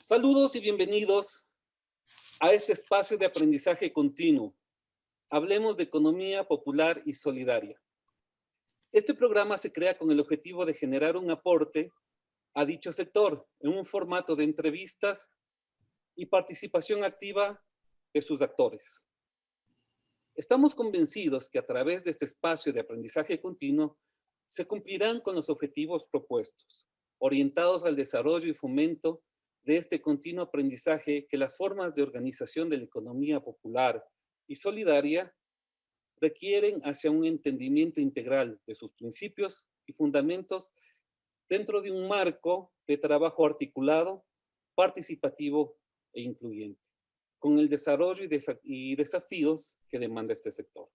Saludos y bienvenidos a este espacio de aprendizaje continuo. Hablemos de economía popular y solidaria. Este programa se crea con el objetivo de generar un aporte a dicho sector en un formato de entrevistas y participación activa de sus actores. Estamos convencidos que a través de este espacio de aprendizaje continuo se cumplirán con los objetivos propuestos, orientados al desarrollo y fomento de este continuo aprendizaje que las formas de organización de la economía popular y solidaria requieren hacia un entendimiento integral de sus principios y fundamentos dentro de un marco de trabajo articulado, participativo e incluyente, con el desarrollo y desafíos que demanda este sector.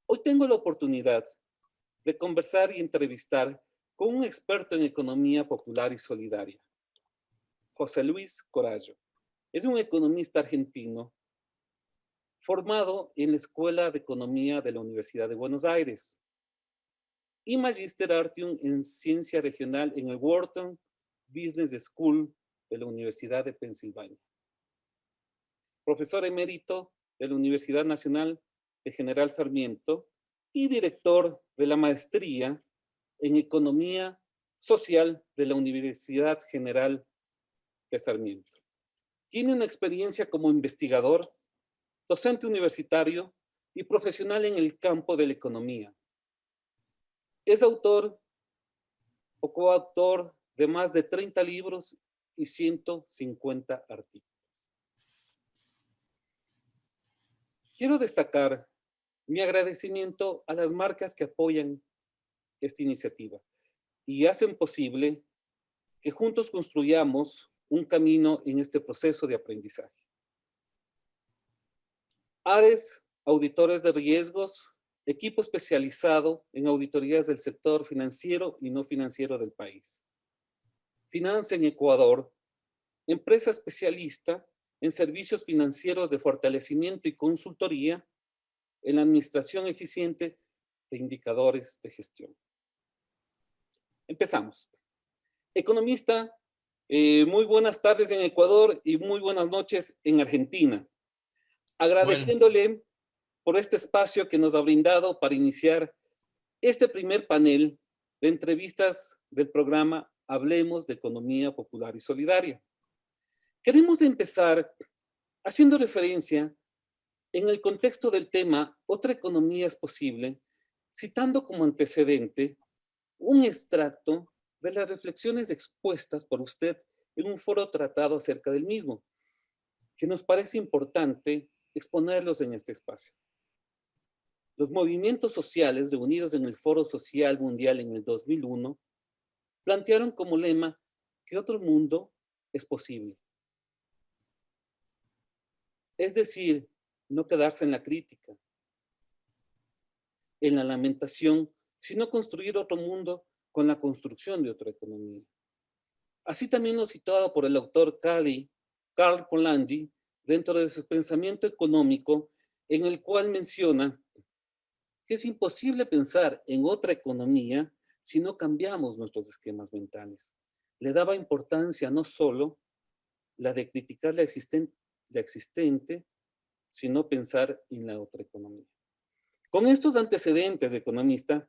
Hoy tengo la oportunidad de conversar y entrevistar con un experto en economía popular y solidaria, José Luis Corallo. Es un economista argentino formado en la Escuela de Economía de la Universidad de Buenos Aires y Magister Artium en Ciencia Regional en el Wharton Business School de la Universidad de Pensilvania. Profesor emérito de la Universidad Nacional de General Sarmiento y director de la Maestría en Economía Social de la Universidad General de Sarmiento. Tiene una experiencia como investigador, docente universitario y profesional en el campo de la economía. Es autor o coautor de más de 30 libros y 150 artículos. Quiero destacar mi agradecimiento a las marcas que apoyan esta iniciativa y hacen posible que juntos construyamos un camino en este proceso de aprendizaje. Ares, auditores de riesgos, equipo especializado en auditorías del sector financiero y no financiero del país. Finanza en Ecuador, empresa especialista en servicios financieros de fortalecimiento y consultoría en la administración eficiente de indicadores de gestión. Empezamos. Economista, muy buenas tardes en Ecuador y muy buenas noches en Argentina. Agradeciéndole por este espacio que nos ha brindado para iniciar este primer panel de entrevistas del programa Hablemos de Economía Popular y Solidaria. Queremos empezar haciendo referencia en el contexto del tema Otra economía es posible, citando como antecedente un extracto de las reflexiones expuestas por usted en un foro tratado acerca del mismo, que nos parece importante exponerlos en este espacio. Los movimientos sociales reunidos en el Foro Social Mundial en el 2001 plantearon como lema que otro mundo es posible. Es decir, no quedarse en la crítica, en la lamentación, sino construir otro mundo con la construcción de otra economía. Así también lo citado por el autor Karl Polanyi dentro de su pensamiento económico, en el cual menciona que es imposible pensar en otra economía si no cambiamos nuestros esquemas mentales. Le daba importancia no solo la de criticar la existente, sino pensar en la otra economía. Con estos antecedentes, economista,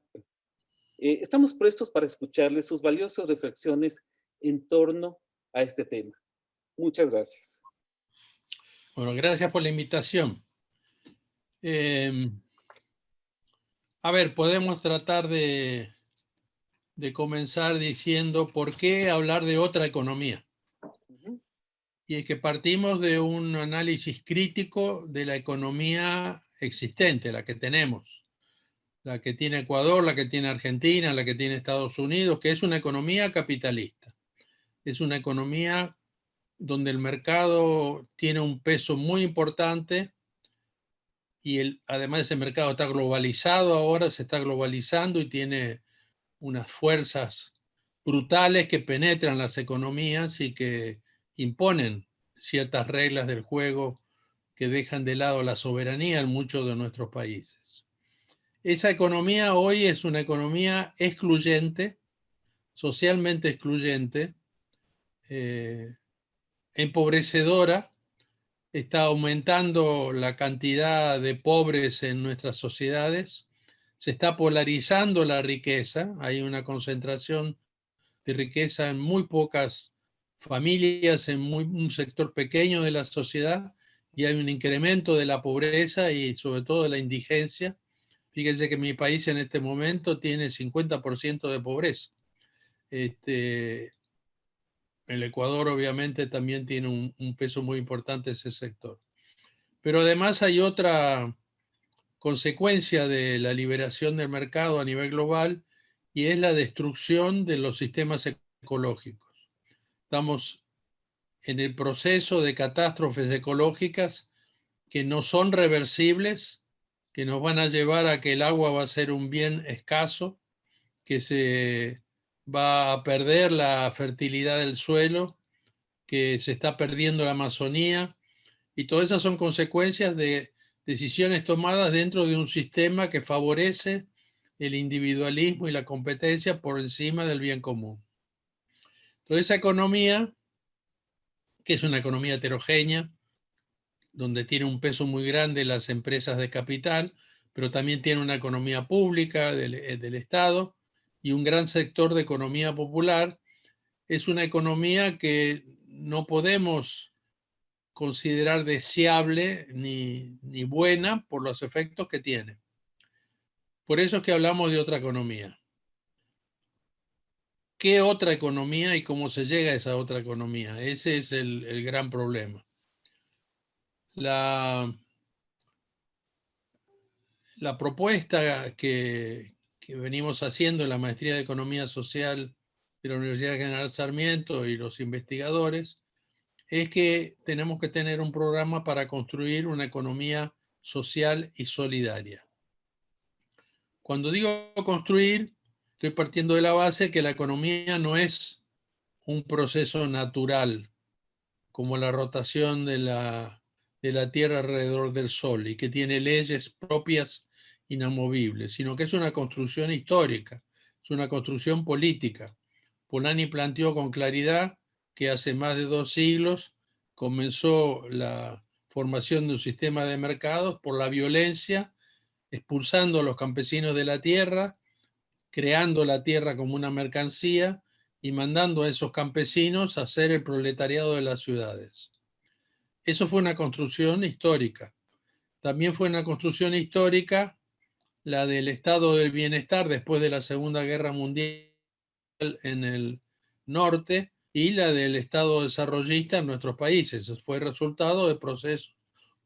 estamos prestos para escucharle sus valiosas reflexiones en torno a este tema. Muchas gracias. Bueno, gracias por la invitación. A ver, podemos tratar de comenzar diciendo por qué hablar de otra economía. Y es que partimos de un análisis crítico de la economía existente, la que tenemos, la que tiene Ecuador, la que tiene Argentina, la que tiene Estados Unidos, que es una economía capitalista. Es una economía donde el mercado tiene un peso muy importante y además ese mercado está globalizado ahora, se está globalizando y tiene unas fuerzas brutales que penetran las economías y que imponen ciertas reglas del juego que dejan de lado la soberanía en muchos de nuestros países. Esa economía hoy es una economía excluyente, socialmente excluyente, empobrecedora, está aumentando la cantidad de pobres en nuestras sociedades, se está polarizando la riqueza, hay una concentración de riqueza en muy pocas familias, en un sector pequeño de la sociedad, y hay un incremento de la pobreza y sobre todo de la indigencia. Fíjense que mi país en este momento tiene 50% de pobreza. El Ecuador obviamente también tiene un peso muy importante ese sector. Pero además hay otra consecuencia de la liberación del mercado a nivel global, y es la destrucción de los sistemas ecológicos. Estamos en el proceso de catástrofes ecológicas que no son reversibles, que nos van a llevar a que el agua va a ser un bien escaso, que se va a perder la fertilidad del suelo, que se está perdiendo la Amazonía, y todas esas son consecuencias de decisiones tomadas dentro de un sistema que favorece el individualismo y la competencia por encima del bien común. Entonces, esa economía, que es una economía heterogénea, donde tiene un peso muy grande las empresas de capital, pero también tiene una economía pública del Estado y un gran sector de economía popular, es una economía que no podemos considerar deseable ni buena por los efectos que tiene. Por eso es que hablamos de otra economía. ¿Qué otra economía y cómo se llega a esa otra economía? Ese es el gran problema. La propuesta que venimos haciendo en la Maestría de Economía Social de la Universidad General Sarmiento y los investigadores es que tenemos que tener un programa para construir una economía social y solidaria. Cuando digo construir, estoy partiendo de la base que la economía no es un proceso natural, como la rotación de la Tierra alrededor del Sol, y que tiene leyes propias inamovibles, sino que es una construcción histórica, es una construcción política. Polanyi planteó con claridad que hace más de 2 siglos comenzó la formación de un sistema de mercados por la violencia, expulsando a los campesinos de la tierra, creando la tierra como una mercancía y mandando a esos campesinos a hacer el proletariado de las ciudades. Eso fue una construcción histórica. También fue una construcción histórica la del estado del bienestar después de la Segunda Guerra Mundial en el norte y la del estado desarrollista en nuestros países. Fue resultado de procesos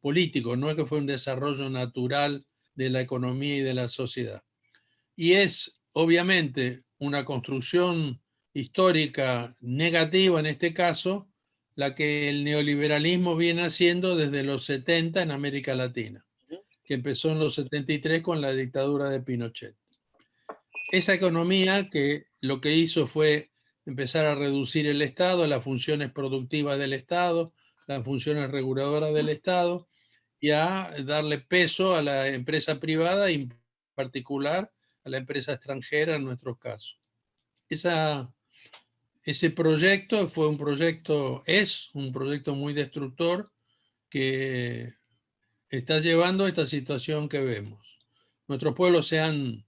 políticos, no es que fue un desarrollo natural de la economía y de la sociedad. Y es obviamente una construcción histórica negativa en este caso, la que el neoliberalismo viene haciendo desde los 70 en América Latina, que empezó en los 73 con la dictadura de Pinochet. Esa economía que lo que hizo fue empezar a reducir el Estado, las funciones productivas del Estado, las funciones reguladoras del Estado, y a darle peso a la empresa privada y en particular a la empresa extranjera en nuestros casos. Ese proyecto es un proyecto muy destructor que está llevando a esta situación que vemos. Nuestros pueblos se han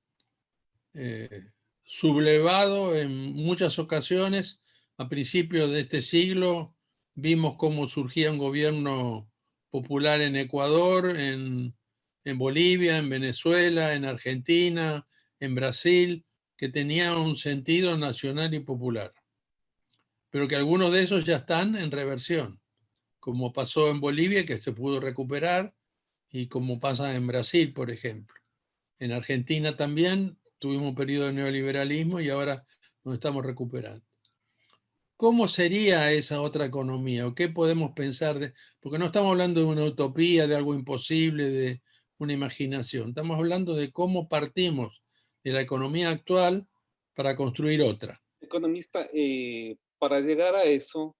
sublevado en muchas ocasiones. A principios de este siglo vimos cómo surgía un gobierno popular en Ecuador, en Bolivia, en Venezuela, en Argentina, en Brasil, que tenía un sentido nacional y popular, pero que algunos de esos ya están en reversión, como pasó en Bolivia, que se pudo recuperar, y como pasa en Brasil, por ejemplo. En Argentina también tuvimos un periodo de neoliberalismo y ahora nos estamos recuperando. ¿Cómo sería esa otra economía? ¿O qué podemos pensar de...? Porque no estamos hablando de una utopía, de algo imposible, de una imaginación. Estamos hablando de cómo partimos de la economía actual para construir otra. Economista, para llegar a eso,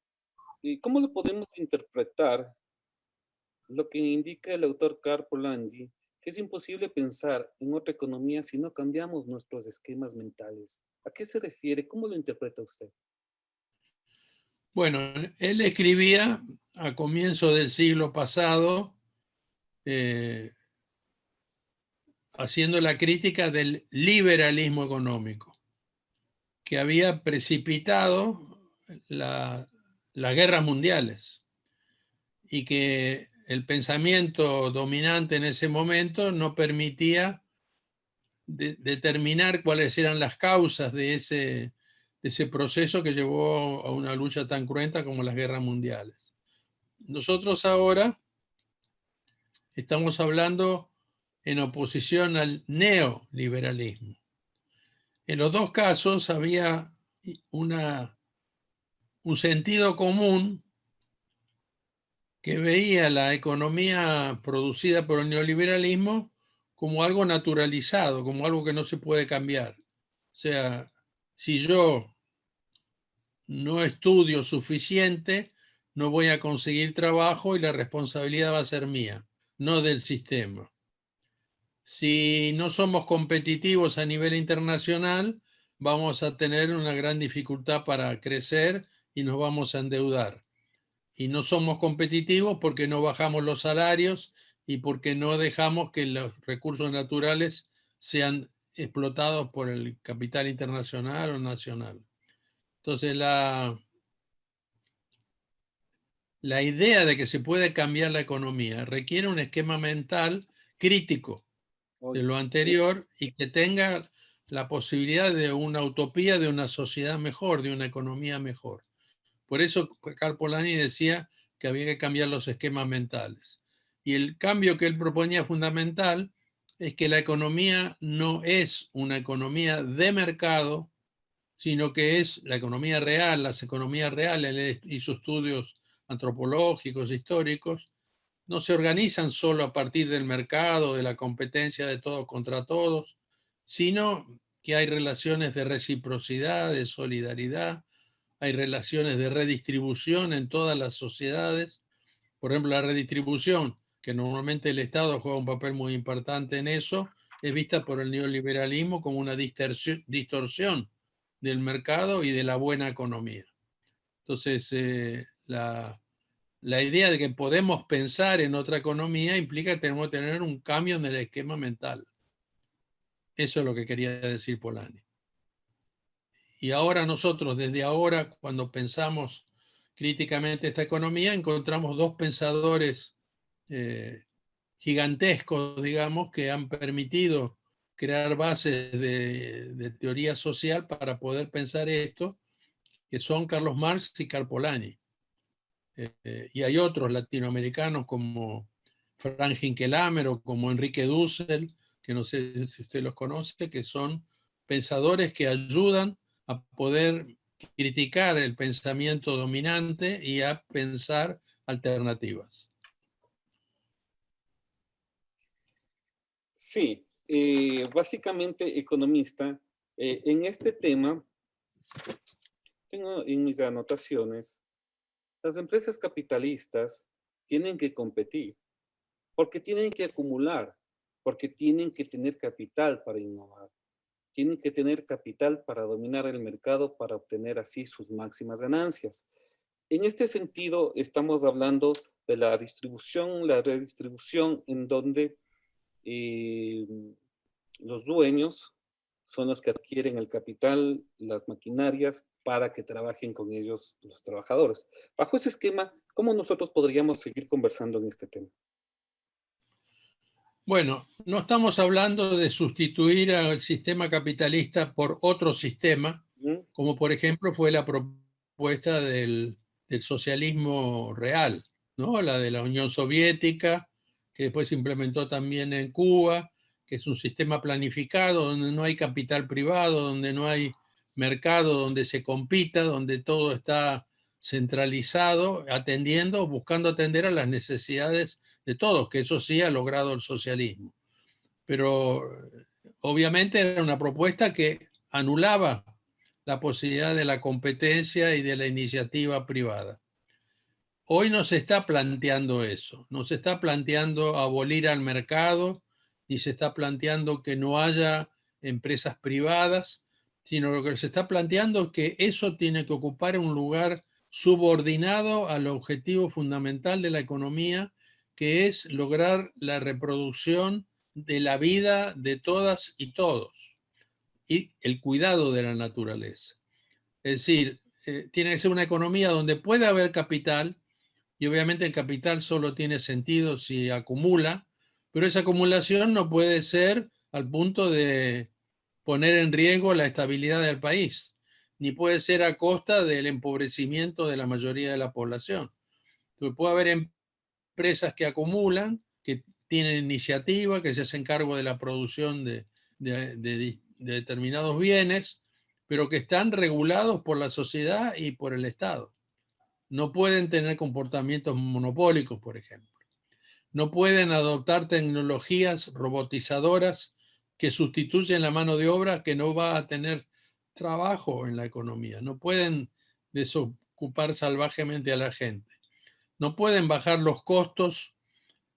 ¿cómo lo podemos interpretar lo que indica el autor Karl Polanyi, que es imposible pensar en otra economía si no cambiamos nuestros esquemas mentales? ¿A qué se refiere? ¿Cómo lo interpreta usted? Bueno, él escribía a comienzos del siglo pasado, haciendo la crítica del liberalismo económico, que había precipitado las guerras mundiales y que el pensamiento dominante en ese momento no permitía determinar cuáles eran las causas de ese proceso que llevó a una lucha tan cruenta como las guerras mundiales. Nosotros ahora estamos hablando en oposición al neoliberalismo. En los dos casos había un sentido común que veía la economía producida por el neoliberalismo como algo naturalizado, como algo que no se puede cambiar. O sea, si yo no estudio suficiente, no voy a conseguir trabajo y la responsabilidad va a ser mía, no del sistema. Si no somos competitivos a nivel internacional, vamos a tener una gran dificultad para crecer y nos vamos a endeudar. Y no somos competitivos porque no bajamos los salarios y porque no dejamos que los recursos naturales sean explotados por el capital internacional o nacional. Entonces, la idea de que se puede cambiar la economía requiere un esquema mental crítico de lo anterior y que tenga la posibilidad de una utopía, de una sociedad mejor, de una economía mejor. Por eso Karl Polanyi decía que había que cambiar los esquemas mentales. Y el cambio que él proponía fundamental es que la economía no es una economía de mercado, sino que es la economía real, las economías reales. Él hizo estudios antropológicos, históricos, no se organizan solo a partir del mercado, de la competencia de todos contra todos, sino que hay relaciones de reciprocidad, de solidaridad, hay relaciones de redistribución en todas las sociedades. Por ejemplo, la redistribución, que normalmente el Estado juega un papel muy importante en eso, es vista por el neoliberalismo como una distorsión del mercado y de la buena economía. Entonces, la idea de que podemos pensar en otra economía implica que tenemos que tener un cambio en el esquema mental. Eso es lo que quería decir Polanyi. Y ahora nosotros, desde ahora, cuando pensamos críticamente esta economía, encontramos dos pensadores gigantescos, digamos, que han permitido crear bases de teoría social para poder pensar esto, que son Carlos Marx y Karl Polanyi. Y hay otros latinoamericanos como Frank Hinkelamer o como Enrique Dussel, que no sé si usted los conoce, que son pensadores que ayudan a poder criticar el pensamiento dominante y a pensar alternativas. Sí, básicamente economista. En este tema, tengo en mis anotaciones, las empresas capitalistas tienen que competir, porque tienen que acumular, porque tienen que tener capital para innovar, tienen que tener capital para dominar el mercado, para obtener así sus máximas ganancias. En este sentido, estamos hablando de la distribución, la redistribución, en donde los dueños son los que adquieren el capital, las maquinarias, para que trabajen con ellos los trabajadores. Bajo ese esquema, ¿cómo nosotros podríamos seguir conversando en este tema? Bueno, no estamos hablando de sustituir al sistema capitalista por otro sistema, ¿Mm? como por ejemplo fue la propuesta del socialismo real, ¿no? La de la Unión Soviética, que después se implementó también en Cuba, que es un sistema planificado, donde no hay capital privado, donde no hay mercado, donde se compita, donde todo está centralizado, atendiendo, buscando atender a las necesidades de todos, que eso sí ha logrado el socialismo. Pero obviamente era una propuesta que anulaba la posibilidad de la competencia y de la iniciativa privada. Hoy no se está planteando eso, no se está planteando abolir al mercado, ni se está planteando que no haya empresas privadas, sino lo que se está planteando es que eso tiene que ocupar un lugar subordinado al objetivo fundamental de la economía, que es lograr la reproducción de la vida de todas y todos y el cuidado de la naturaleza. Es decir, tiene que ser una economía donde puede haber capital, y obviamente el capital solo tiene sentido si acumula, pero esa acumulación no puede ser al punto de poner en riesgo la estabilidad del país, ni puede ser a costa del empobrecimiento de la mayoría de la población. Entonces puede haber empresas que acumulan, que tienen iniciativa, que se hacen cargo de la producción de determinados bienes, pero que están regulados por la sociedad y por el Estado. No pueden tener comportamientos monopólicos, por ejemplo. No pueden adoptar tecnologías robotizadoras que sustituyen la mano de obra que no va a tener trabajo en la economía. No pueden desocupar salvajemente a la gente. No pueden bajar los costos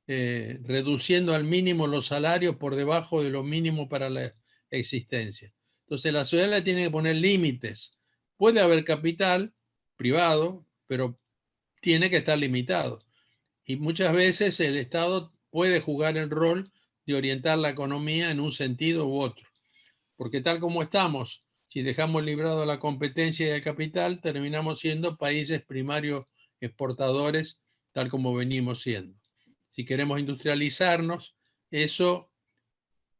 reduciendo al mínimo los salarios por debajo de lo mínimo para la existencia. Entonces la sociedad le tiene que poner límites. Puede haber capital privado, pero tiene que estar limitado. Y muchas veces el Estado puede jugar el rol de orientar la economía en un sentido u otro. Porque tal como estamos, si dejamos librado la competencia y el capital, terminamos siendo países primarios exportadores, tal como venimos siendo. Si queremos industrializarnos, eso,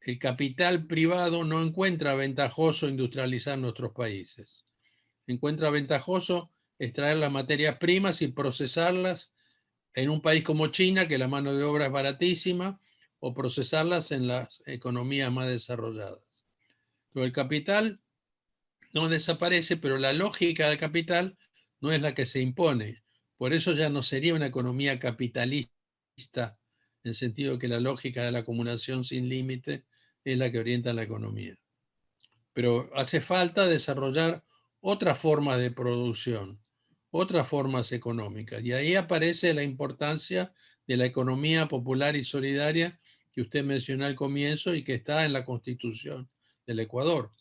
el capital privado no encuentra ventajoso industrializar nuestros países. Encuentra ventajoso extraer las materias primas y procesarlas en un país como China, que la mano de obra es baratísima, o procesarlas en las economías más desarrolladas. Entonces, el capital no desaparece, pero la lógica del capital no es la que se impone. Por eso ya no sería una economía capitalista, en el sentido que la lógica de la acumulación sin límite es la que orienta la economía. Pero hace falta desarrollar otras formas de producción, otras formas económicas. Y ahí aparece la importancia de la economía popular y solidaria que usted mencionó al comienzo y que está en la Constitución del Ecuador.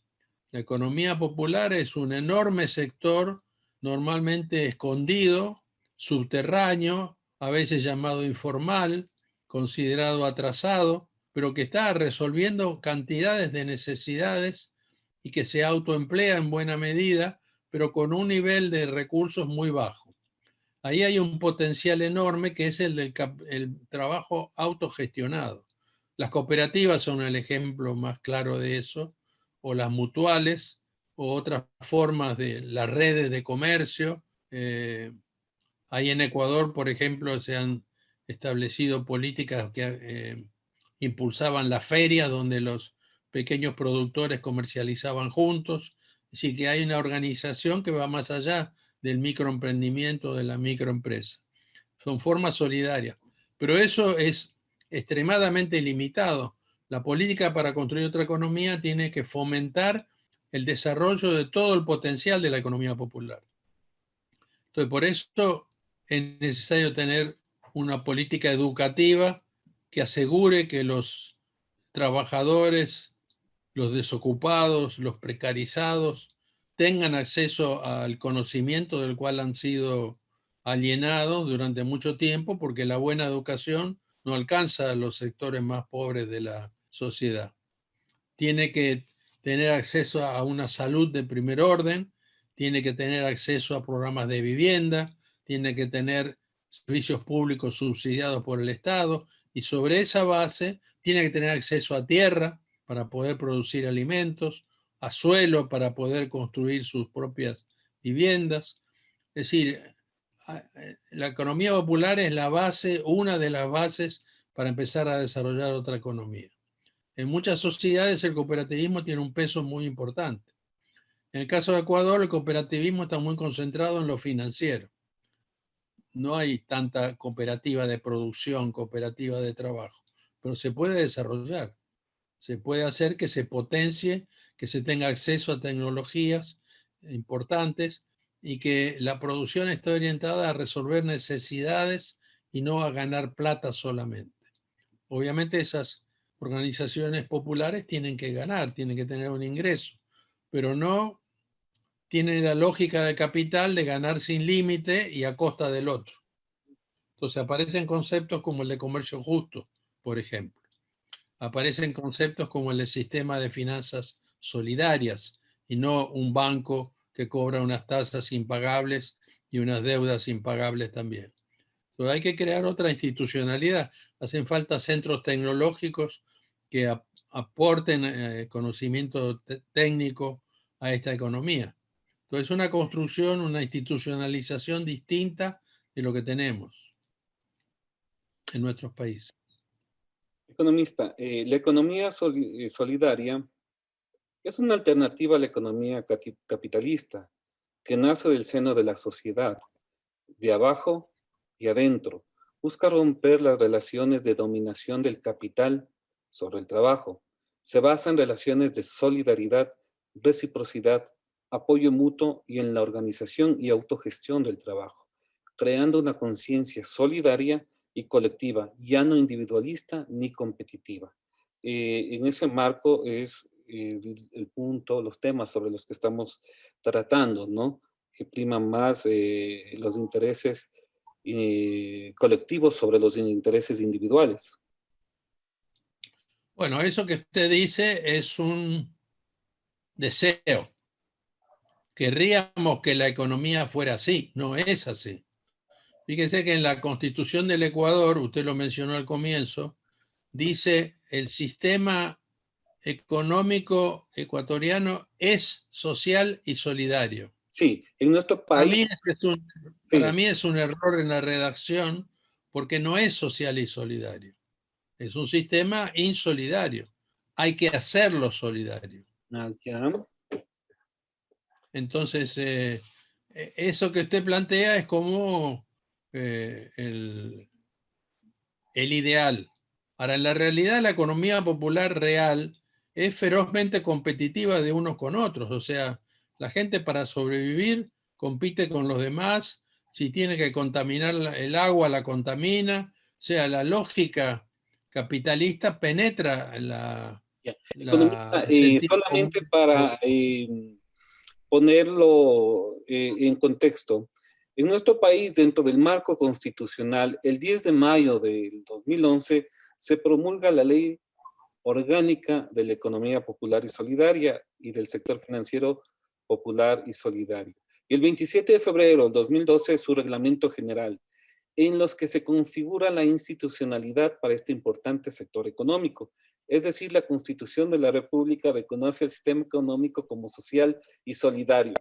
La economía popular es un enorme sector, normalmente escondido, subterráneo, a veces llamado informal, considerado atrasado, pero que está resolviendo cantidades de necesidades y que se autoemplea en buena medida, pero con un nivel de recursos muy bajo. Ahí hay un potencial enorme que es el del trabajo autogestionado. Las cooperativas son el ejemplo más claro de eso, o las mutuales, o otras formas de las redes de comercio. Ahí en Ecuador, por ejemplo, se han establecido políticas que impulsaban las ferias donde los pequeños productores comercializaban juntos. Así que hay una organización que va más allá del microemprendimiento, de la microempresa. Son formas solidarias. Pero eso es extremadamente limitado. La política para construir otra economía tiene que fomentar el desarrollo de todo el potencial de la economía popular. Entonces, por eso es necesario tener una política educativa que asegure que los trabajadores, los desocupados, los precarizados, tengan acceso al conocimiento del cual han sido alienados durante mucho tiempo, porque la buena educación no alcanza a los sectores más pobres de la sociedad. Tiene que tener acceso a una salud de primer orden, tiene que tener acceso a programas de vivienda, tiene que tener servicios públicos subsidiados por el Estado, y sobre esa base tiene que tener acceso a tierra para poder producir alimentos, a suelo para poder construir sus propias viviendas. Es decir, la economía popular es la base, una de las bases para empezar a desarrollar otra economía. En muchas sociedades el cooperativismo tiene un peso muy importante. En el caso de Ecuador, el cooperativismo está muy concentrado en lo financiero. No hay tanta cooperativa de producción, cooperativa de trabajo, pero se puede desarrollar. Se puede hacer que se potencie, que se tenga acceso a tecnologías importantes y que la producción esté orientada a resolver necesidades y no a ganar plata solamente. Obviamente esas organizaciones populares tienen que ganar, tienen que tener un ingreso, pero no tienen la lógica de capital de ganar sin límite y a costa del otro. Entonces aparecen conceptos como el de comercio justo, por ejemplo. Aparecen conceptos como el de sistema de finanzas solidarias y no un banco que cobra unas tasas impagables y unas deudas impagables también. Entonces hay que crear otra institucionalidad. Hacen falta centros tecnológicos que aporten conocimiento técnico a esta economía. Entonces una construcción, una institucionalización distinta de lo que tenemos en nuestros países. Economista, la economía solidaria es una alternativa a la economía capitalista que nace del seno de la sociedad, de abajo y adentro. Busca romper las relaciones de dominación del capital sobre el trabajo. Se basa en relaciones de solidaridad, reciprocidad, apoyo mutuo y en la organización y autogestión del trabajo, creando una conciencia solidaria y colectiva, ya no individualista ni competitiva. En ese marco es el punto, los temas sobre los que estamos tratando, ¿no? Que priman más los intereses colectivos sobre los intereses individuales. Bueno, eso que usted dice es un deseo. Querríamos que la economía fuera así, no es así. Fíjese que en la Constitución del Ecuador, usted lo mencionó al comienzo, dice el sistema económico ecuatoriano es social y solidario. Sí, en nuestro país. Para mí es un error en la redacción porque no es social y solidario. Es un sistema insolidario. Hay que hacerlo solidario. Entonces, eso que usted plantea es como el ideal. Ahora, en la realidad, la economía popular real es ferozmente competitiva de unos con otros. O sea, la gente para sobrevivir compite con los demás. Si tiene que contaminar el agua, la contamina. O sea, la lógica capitalista penetra Economista, el sentido solamente común. para ponerlo en contexto, en nuestro país, dentro del marco constitucional, el 10 de mayo del 2011 se promulga la Ley Orgánica de la Economía Popular y Solidaria y del Sector Financiero Popular y Solidario. Y el 27 de febrero del 2012 su Reglamento General, en los que se configura la institucionalidad para este importante sector económico. Es decir, la Constitución de la República reconoce el sistema económico como social y solidario.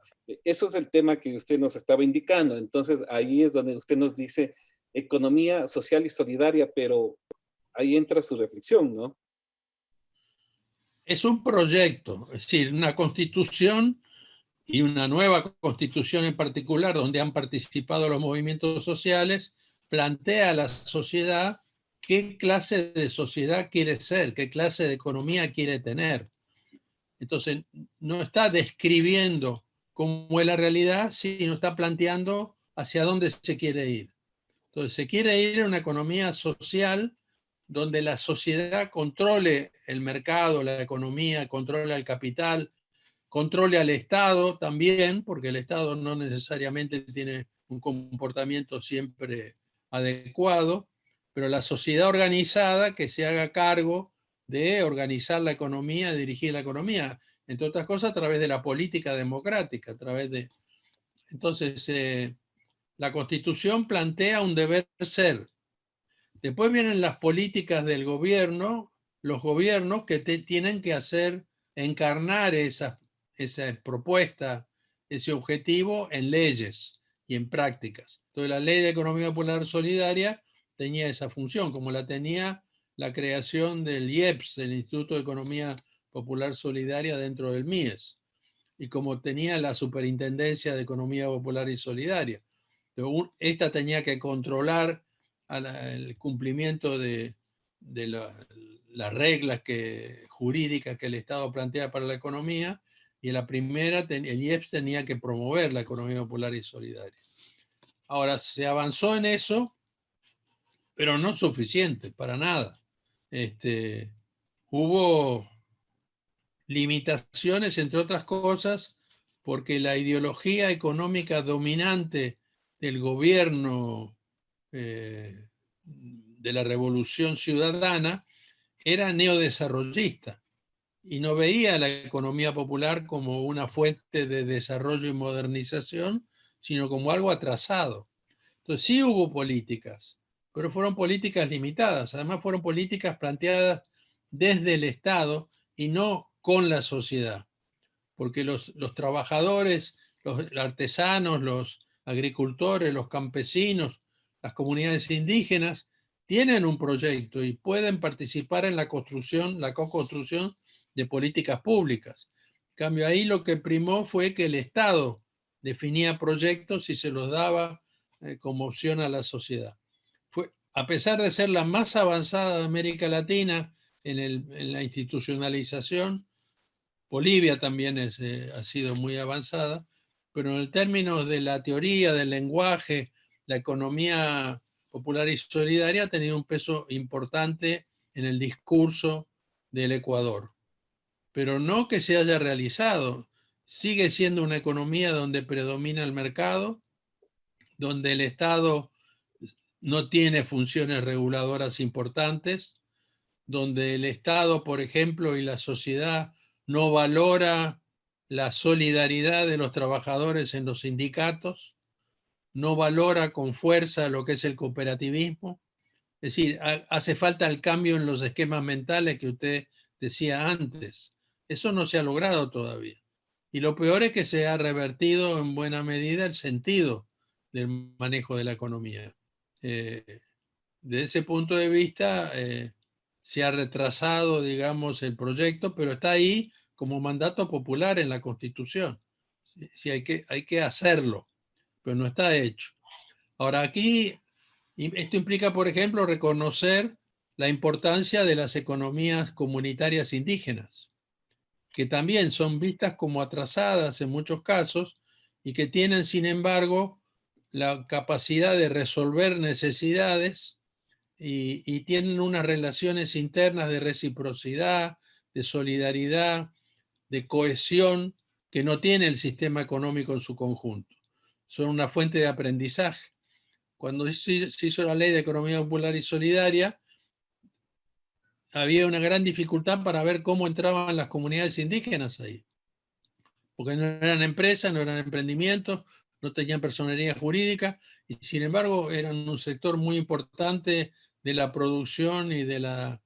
Eso es el tema que usted nos estaba indicando. Entonces, ahí es donde usted nos dice economía social y solidaria, pero ahí entra su reflexión, ¿no? Es un proyecto, es decir, una constitución y una nueva constitución en particular, donde han participado los movimientos sociales, plantea a la sociedad qué clase de sociedad quiere ser, qué clase de economía quiere tener. Entonces, no está describiendo cómo es la realidad, sino está planteando hacia dónde se quiere ir. Entonces, se quiere ir a una economía social donde la sociedad controle el mercado, la economía, controle el capital, controle al Estado también, porque el Estado no necesariamente tiene un comportamiento siempre adecuado, pero la sociedad organizada que se haga cargo de organizar la economía, dirigir la economía, entre otras cosas a través de la política democrática, a través de... Entonces, la Constitución plantea un deber ser. Después vienen las políticas del gobierno, los gobiernos que tienen que hacer, encarnar esa propuesta, ese objetivo en leyes y en prácticas. Entonces la Ley de Economía Popular Solidaria tenía esa función, como la tenía la creación del IEPS, el Instituto de Economía Popular Solidaria dentro del MIES, y como tenía la Superintendencia de Economía Popular y Solidaria. Esta tenía que controlar el cumplimiento de las reglas jurídicas que el Estado plantea para la economía, y la primera, el IEPS tenía que promover la economía popular y solidaria. Ahora, se avanzó en eso, pero no suficiente, para nada. Hubo limitaciones, entre otras cosas, porque la ideología económica dominante del gobierno de la Revolución Ciudadana era neodesarrollista y no veía la economía popular como una fuente de desarrollo y modernización, sino como algo atrasado. Entonces sí hubo políticas, pero fueron políticas limitadas. Además fueron políticas planteadas desde el Estado y no con la sociedad, porque los trabajadores, los artesanos, los agricultores, los campesinos, las comunidades indígenas tienen un proyecto y pueden participar en la construcción, la co-construcción de políticas públicas. En cambio, ahí lo que primó fue que el Estado definía proyectos y se los daba como opción a la sociedad. A pesar de ser la más avanzada de América Latina en la institucionalización, Bolivia también ha sido muy avanzada, pero en términos de la teoría, del lenguaje, la economía popular y solidaria ha tenido un peso importante en el discurso del Ecuador. Pero no que se haya realizado. Sigue siendo una economía donde predomina el mercado, donde el Estado no tiene funciones reguladoras importantes, donde el Estado, por ejemplo, y la sociedad no valora la solidaridad de los trabajadores en los sindicatos, no valora con fuerza lo que es el cooperativismo. Es decir, hace falta el cambio en los esquemas mentales que usted decía antes. Eso no se ha logrado todavía. Y lo peor es que se ha revertido en buena medida el sentido del manejo de la economía. De ese punto de vista, se ha retrasado, digamos, el proyecto, pero está ahí como mandato popular en la Constitución. Sí, hay que hacerlo, pero no está hecho. Ahora, aquí, esto implica, por ejemplo, reconocer la importancia de las economías comunitarias indígenas, que también son vistas como atrasadas en muchos casos y que tienen, sin embargo, la capacidad de resolver necesidades y tienen unas relaciones internas de reciprocidad, de solidaridad, de cohesión que no tiene el sistema económico en su conjunto. Son una fuente de aprendizaje. Cuando se hizo la ley de economía popular y solidaria, había una gran dificultad para ver cómo entraban las comunidades indígenas ahí, porque no eran empresas, no eran emprendimientos, no tenían personería jurídica, y sin embargo eran un sector muy importante de la producción y de la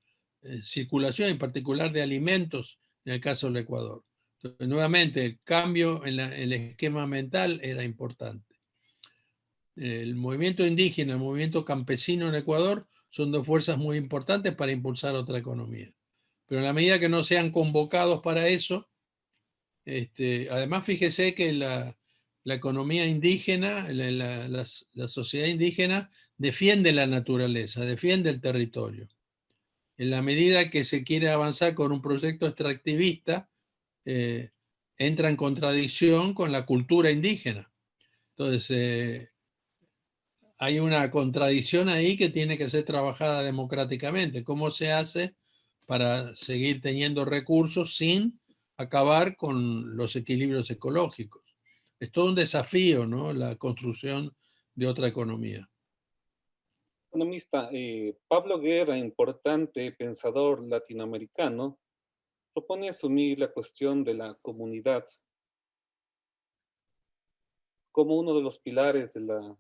circulación, en particular de alimentos, en el caso del Ecuador. Entonces, nuevamente, el cambio en el esquema mental era importante. El movimiento indígena, el movimiento campesino en Ecuador son dos fuerzas muy importantes para impulsar otra economía. Pero en la medida que no sean convocados para eso, además fíjese que la economía indígena, la sociedad indígena defiende la naturaleza, defiende el territorio. En la medida que se quiere avanzar con un proyecto extractivista, entra en contradicción con la cultura indígena. Entonces, hay una contradicción ahí que tiene que ser trabajada democráticamente. ¿Cómo se hace para seguir teniendo recursos sin acabar con los equilibrios ecológicos? Es todo un desafío, ¿no? La construcción de otra economía. Economista, Pablo Guerra, importante pensador latinoamericano, propone asumir la cuestión de la comunidad como uno de los pilares de la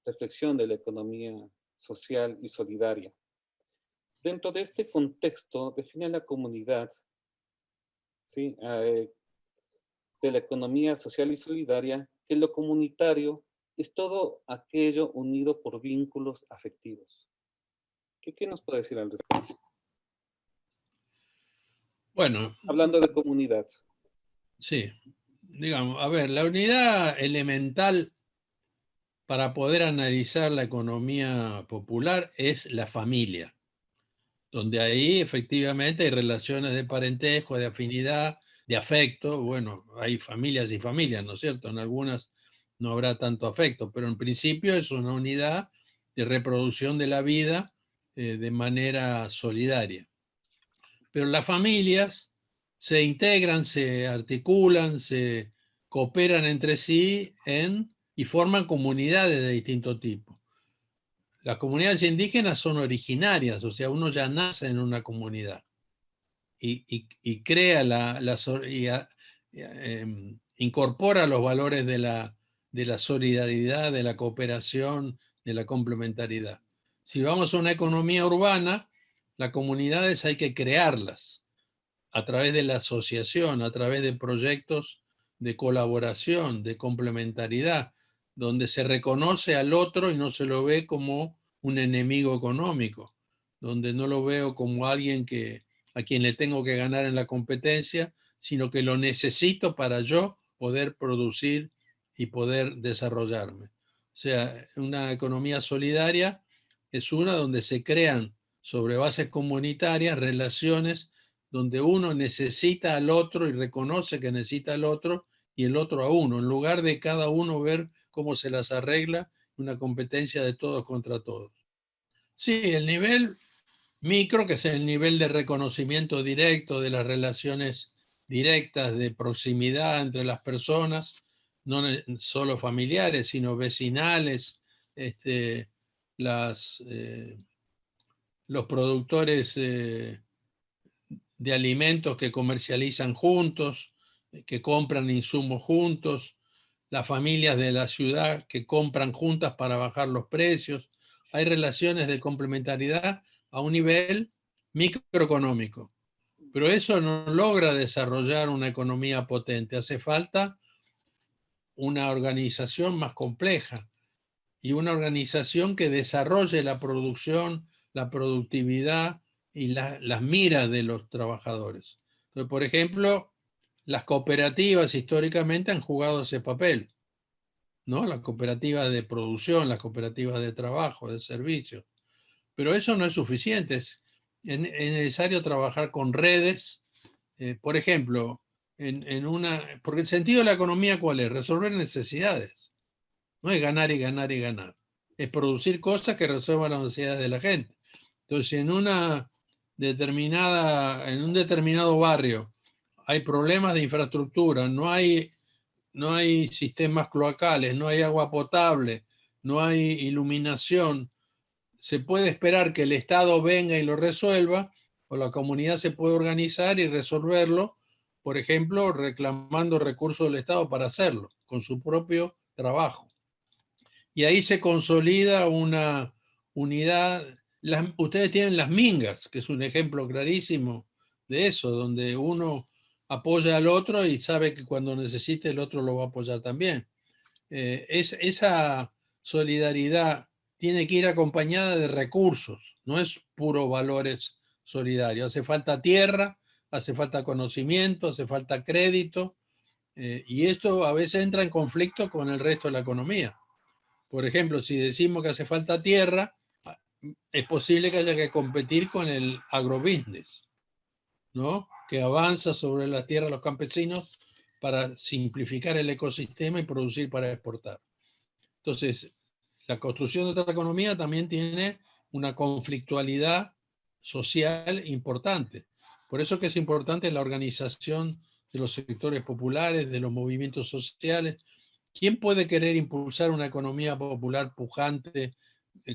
reflexión de la economía social y solidaria. Dentro de este contexto, define la comunidad, ¿sí? De la economía social y solidaria, que lo comunitario es todo aquello unido por vínculos afectivos. ¿Qué nos puede decir al respecto? Bueno, Hablando de comunidad. sí, digamos, a ver, la unidad elemental para poder analizar la economía popular es la familia, donde ahí efectivamente hay relaciones de parentesco, de afinidad, de afecto. Bueno, hay familias y familias, ¿no es cierto? En algunas no habrá tanto afecto, pero en principio es una unidad de reproducción de la vida de manera solidaria. Pero las familias se integran, se articulan, se cooperan entre sí y forman comunidades de distinto tipo. Las comunidades indígenas son originarias, o sea, uno ya nace en una comunidad y crea incorpora los valores de la solidaridad, de la cooperación, de la complementariedad. Si vamos a una economía urbana, las comunidades hay que crearlas a través de la asociación, a través de proyectos de colaboración, de complementariedad, donde se reconoce al otro y no se lo ve como un enemigo económico, donde no lo veo como alguien a quien le tengo que ganar en la competencia, sino que lo necesito para yo poder producir y poder desarrollarme. O sea, una economía solidaria es una donde se crean sobre bases comunitarias relaciones donde uno necesita al otro y reconoce que necesita al otro y el otro a uno, en lugar de cada uno ver cómo se las arregla, una competencia de todos contra todos. Sí, el nivel micro, que es el nivel de reconocimiento directo de las relaciones directas de proximidad entre las personas, no solo familiares, sino vecinales, los productores de alimentos que comercializan juntos, que compran insumos juntos, las familias de la ciudad que compran juntas para bajar los precios. Hay relaciones de complementariedad a un nivel microeconómico, pero eso no logra desarrollar una economía potente. Hace falta una organización más compleja y una organización que desarrolle la producción, la productividad y las miras de los trabajadores. Entonces, por ejemplo, las cooperativas históricamente han jugado ese papel, ¿no? Las cooperativas de producción, las cooperativas de trabajo, de servicios. Pero eso no es suficiente. Es necesario trabajar con redes. Por ejemplo, porque el sentido de la economía, ¿cuál es? Resolver necesidades. No es ganar y ganar y ganar. Es producir cosas que resuelvan las necesidades de la gente. Entonces, en un determinado barrio hay problemas de infraestructura, no hay sistemas cloacales, no hay agua potable, no hay iluminación, se puede esperar que el Estado venga y lo resuelva, o la comunidad se puede organizar y resolverlo, por ejemplo, reclamando recursos del Estado para hacerlo, con su propio trabajo. Y ahí se consolida una unidad. Ustedes tienen las mingas, que es un ejemplo clarísimo de eso, donde uno apoya al otro y sabe que cuando necesite el otro lo va a apoyar también. Esa solidaridad tiene que ir acompañada de recursos, no es puro valores solidarios. Hace falta tierra, hace falta conocimiento, hace falta crédito, y esto a veces entra en conflicto con el resto de la economía. Por ejemplo, si decimos que hace falta tierra, es posible que haya que competir con el agrobusiness, ¿no? Que avanza sobre la tierra de los campesinos para simplificar el ecosistema y producir para exportar. Entonces, la construcción de otra economía también tiene una conflictualidad social importante. Por eso que es importante la organización de los sectores populares, de los movimientos sociales. ¿Quién puede querer impulsar una economía popular pujante,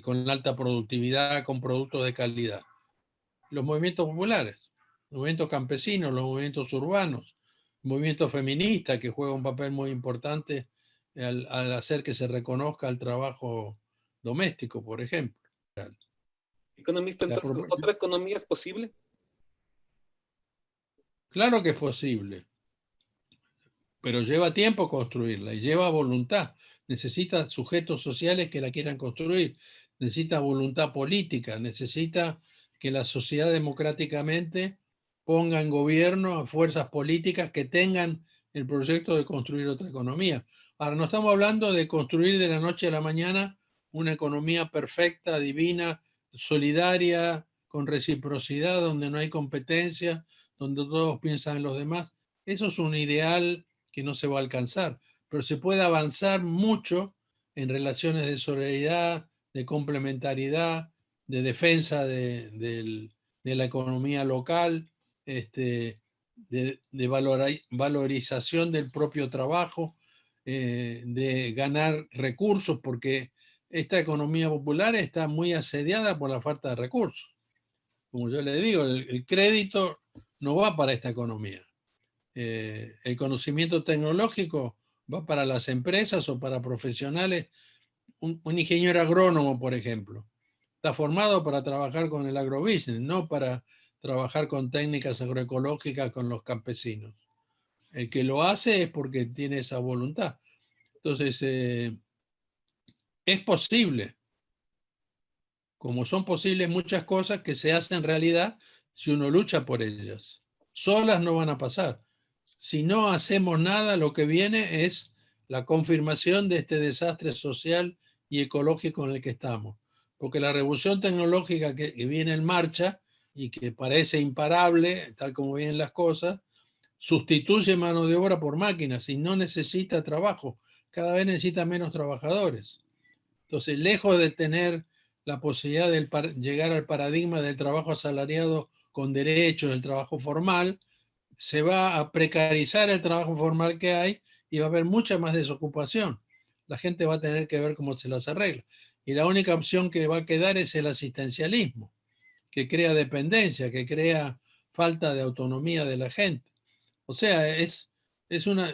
con alta productividad, con productos de calidad? Los movimientos populares, los movimientos campesinos, los movimientos urbanos, el movimiento feminista, que juega un papel muy importante al hacer que se reconozca el trabajo doméstico, por ejemplo. Economista, entonces, ¿otra economía es posible? Claro que es posible, pero lleva tiempo construirla y lleva voluntad. Necesita sujetos sociales que la quieran construir, necesita voluntad política, necesita que la sociedad democráticamente ponga en gobierno a fuerzas políticas que tengan el proyecto de construir otra economía. Ahora, no estamos hablando de construir de la noche a la mañana una economía perfecta, divina, solidaria, con reciprocidad, donde no hay competencia, donde todos piensan en los demás. Eso es un ideal que no se va a alcanzar, pero se puede avanzar mucho en relaciones de solidaridad, de complementariedad, de defensa de la economía local, valorización del propio trabajo, de ganar recursos, porque esta economía popular está muy asediada por la falta de recursos. Como yo le digo, el crédito no va para esta economía. El conocimiento tecnológico va para las empresas o para profesionales. Un ingeniero agrónomo, por ejemplo, está formado para trabajar con el agrobusiness, no para trabajar con técnicas agroecológicas con los campesinos. El que lo hace es porque tiene esa voluntad. Entonces, es posible, como son posibles muchas cosas que se hacen realidad si uno lucha por ellas. Solas no van a pasar. Si no hacemos nada, lo que viene es la confirmación de este desastre social y ecológico en el que estamos. Porque la revolución tecnológica que viene en marcha y que parece imparable, tal como vienen las cosas, sustituye mano de obra por máquinas y no necesita trabajo. Cada vez necesita menos trabajadores. Entonces, lejos de tener la posibilidad de llegar al paradigma del trabajo asalariado con derechos, del trabajo formal, se va a precarizar el trabajo formal que hay y va a haber mucha más desocupación. La gente va a tener que ver cómo se las arregla. Y la única opción que va a quedar es el asistencialismo, que crea dependencia, que crea falta de autonomía de la gente. O sea,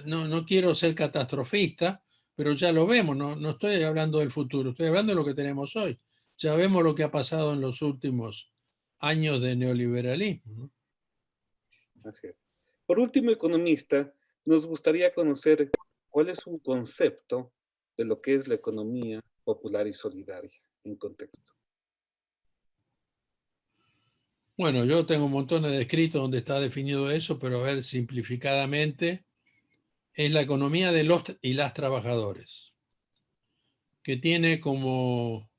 no quiero ser catastrofista, pero ya lo vemos, no estoy hablando del futuro, estoy hablando de lo que tenemos hoy. Ya vemos lo que ha pasado en los últimos años de neoliberalismo, ¿no? Así es. Por último, economista, nos gustaría conocer cuál es un concepto de lo que es la economía popular y solidaria en contexto. Bueno, yo tengo un montón de escritos donde está definido eso, pero a ver, simplificadamente, es la economía de los y las trabajadores, que tiene como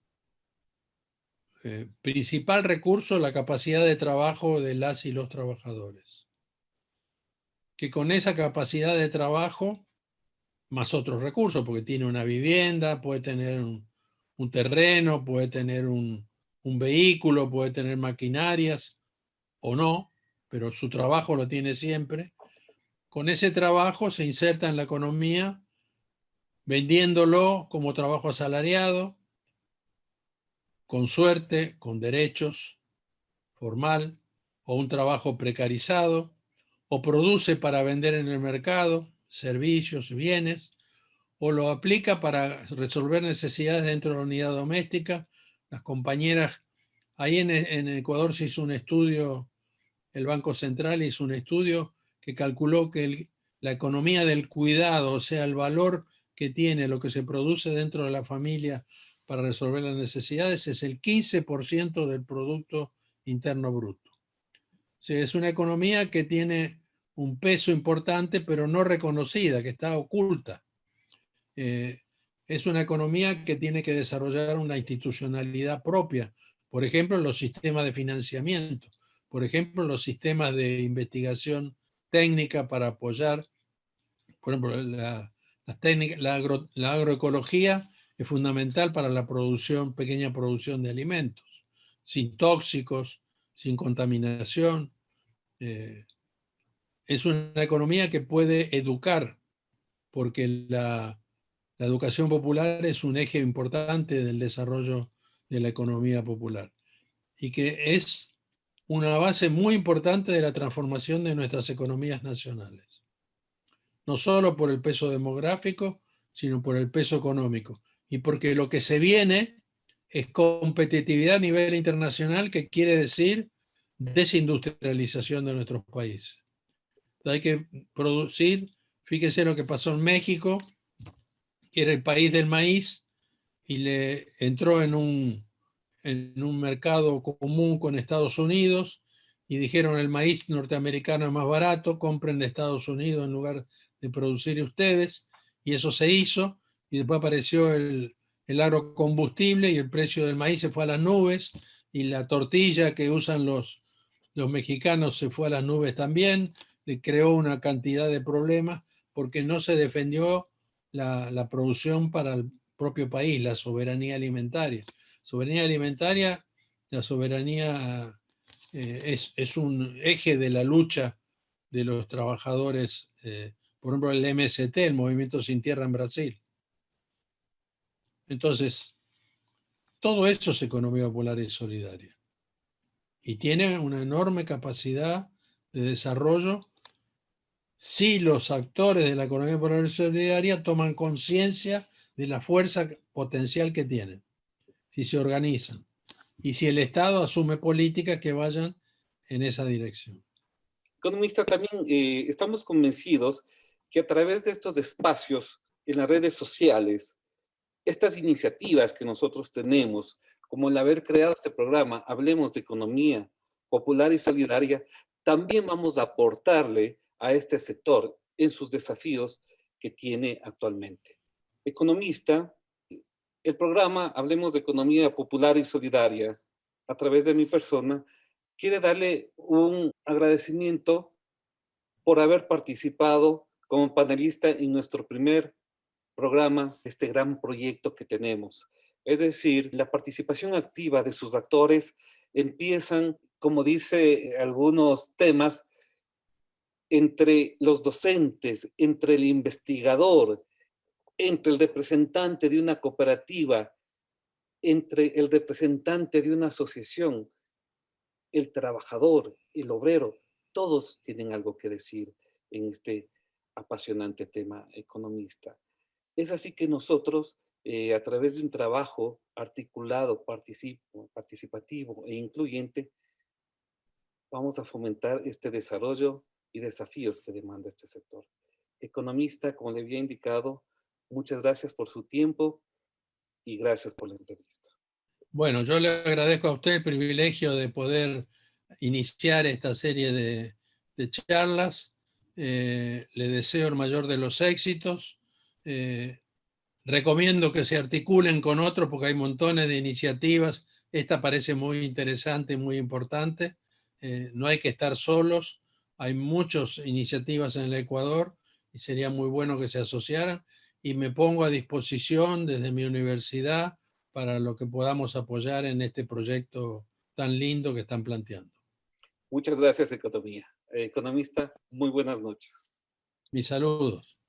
principal recurso la capacidad de trabajo de las y los trabajadores, que con esa capacidad de trabajo, más otros recursos, porque tiene una vivienda, puede tener un terreno, puede tener un vehículo, puede tener maquinarias o no, pero su trabajo lo tiene siempre. Con ese trabajo se inserta en la economía vendiéndolo como trabajo asalariado, con suerte, con derechos, formal, o un trabajo precarizado, o produce para vender en el mercado servicios, bienes, o lo aplica para resolver necesidades dentro de la unidad doméstica. Las compañeras, ahí en Ecuador se hizo un estudio, el Banco Central hizo un estudio que calculó que la economía del cuidado, o sea, el valor que tiene lo que se produce dentro de la familia para resolver las necesidades, es el 15% del Producto Interno Bruto. O sea, es una economía que tiene un peso importante, pero no reconocida, que está oculta. Es una economía que tiene que desarrollar una institucionalidad propia. Por ejemplo, los sistemas de financiamiento, por ejemplo, los sistemas de investigación técnica para apoyar, por ejemplo, la agroecología es fundamental para la producción, pequeña producción de alimentos, sin tóxicos, sin contaminación. Es una economía que puede educar, porque la educación popular es un eje importante del desarrollo de la economía popular y que es una base muy importante de la transformación de nuestras economías nacionales. No solo por el peso demográfico, sino por el peso económico. Y porque lo que se viene es competitividad a nivel internacional, que quiere decir desindustrialización de nuestros países. Hay que producir, fíjese lo que pasó en México, que era el país del maíz, y le entró en un mercado común con Estados Unidos y dijeron el maíz norteamericano es más barato, compren de Estados Unidos en lugar de producir ustedes, y eso se hizo, y después apareció el agrocombustible y el precio del maíz se fue a las nubes, y la tortilla que usan los mexicanos se fue a las nubes también, le creó una cantidad de problemas porque no se defendió la producción para el propio país, la soberanía alimentaria. Soberanía alimentaria, la soberanía es un eje de la lucha de los trabajadores, por ejemplo, el MST, el Movimiento Sin Tierra en Brasil. Entonces, todo eso es economía popular y solidaria. Y tiene una enorme capacidad de desarrollo si los actores de la economía popular y solidaria toman conciencia de la fuerza potencial que tienen, si se organizan y si el Estado asume políticas que vayan en esa dirección. Economista, también estamos convencidos que a través de estos espacios en las redes sociales, estas iniciativas que nosotros tenemos, como el haber creado este programa, Hablemos de Economía Popular y Solidaria, también vamos a aportarle a este sector en sus desafíos que tiene actualmente. Economista, el programa Hablemos de Economía Popular y Solidaria, a través de mi persona, quiere darle un agradecimiento por haber participado como panelista en nuestro primer programa, este gran proyecto que tenemos. Es decir, la participación activa de sus actores empiezan, como dice algunos temas, entre los docentes, entre el investigador, entre el representante de una cooperativa, entre el representante de una asociación, el trabajador, el obrero, todos tienen algo que decir en este apasionante tema economista. Es así que nosotros, a través de un trabajo articulado, participativo e incluyente, vamos a fomentar este desarrollo y desafíos que demanda este sector. Economista, como le había indicado, muchas gracias por su tiempo y gracias por la entrevista. Bueno, yo le agradezco a usted el privilegio de poder iniciar esta serie de charlas. Le deseo el mayor de los éxitos. Recomiendo que se articulen con otros porque hay montones de iniciativas. Esta parece muy interesante, muy importante. No hay que estar solos. Hay muchas iniciativas en el Ecuador y sería muy bueno que se asociaran. Y me pongo a disposición desde mi universidad para lo que podamos apoyar en este proyecto tan lindo que están planteando. Muchas gracias, economista. Muy buenas noches. Mis saludos.